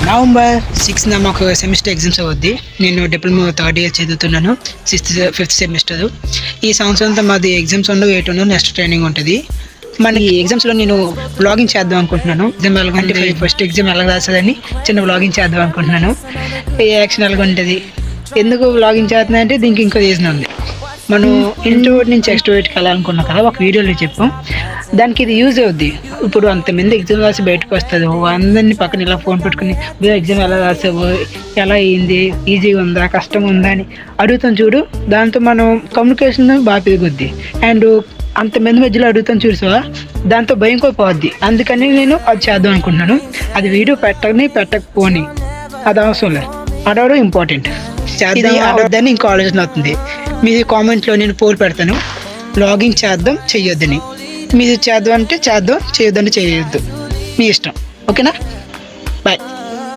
November 6న మాకు semester exams అవుద్ది. నేను డిప్లొమా థర్డ్ ఇయర్ చదువుతున్నాను, ఫిఫ్త్ సెమిస్టర్. ఈ సంవత్సరం అంతా మాది ఎగ్జామ్స్ ఉండవు, ఏటు ఉండవు, నెక్స్ట్ ట్రైనింగ్ ఉంటుంది. మనకి ఎగ్జామ్స్లో నేను బ్లాగింగ్ చేద్దాం అనుకుంటున్నాను. ఎగ్జామ్ ఎలాగంటే ఫస్ట్ ఎగ్జామ్ ఎలా రాస్తుందని చిన్న బ్లాగింగ్ చేద్దాం అనుకుంటున్నాను. ఏ యాక్షన్ ఎలాగ ఉంటుంది, ఎందుకు బ్లాగింగ్ చేస్తున్నా అంటే దీనికి ఇంకో రీజన్ ఉంది. మనం ఇంట్రోవర్ట్ నుంచి ఎక్స్ట్రోవర్ట్కి వెళ్ళాలనుకున్నాం కదా, ఒక వీడియోలో చెప్పాం. దానికి ఇది యూజ్ అవుద్ది. ఇప్పుడు అంతమంది ఎగ్జామ్ రాసి బయటకు వస్తుంది, అందరినీ పక్కన ఇలా ఫోన్ పెట్టుకుని ఎగ్జామ్ ఎలా రాసావు, ఎలా అయింది, ఈజీగా ఉందా, కష్టంగా ఉందా అని అడుగుతాం చూడు. దాంతో మనం కమ్యూనికేషన్ బాగా పెరుగుద్ది. అండ్ అంతమంది మధ్యలో అడుగుతాం చూసావా, దాంతో భయం కూడా పోద్ది. అందుకని నేను అది చేద్దాం అనుకుంటున్నాను. అది వీడియో పెట్టకపోని అది అవసరం లేదు, అడగడం ఇంపార్టెంట్. చేద్దాం అడగద్దని ఇంకో ఆలోచన అవుతుంది. మీది కామెంట్లో నేను పోల్ పెడతాను, లాగింగ్ చేద్దాం చెయ్యొద్దని. మీరు చేద్దాం అంటే చేద్దాం, చేయొద్దంటే చేయొద్దు, మీ ఇష్టం. ఓకేనా?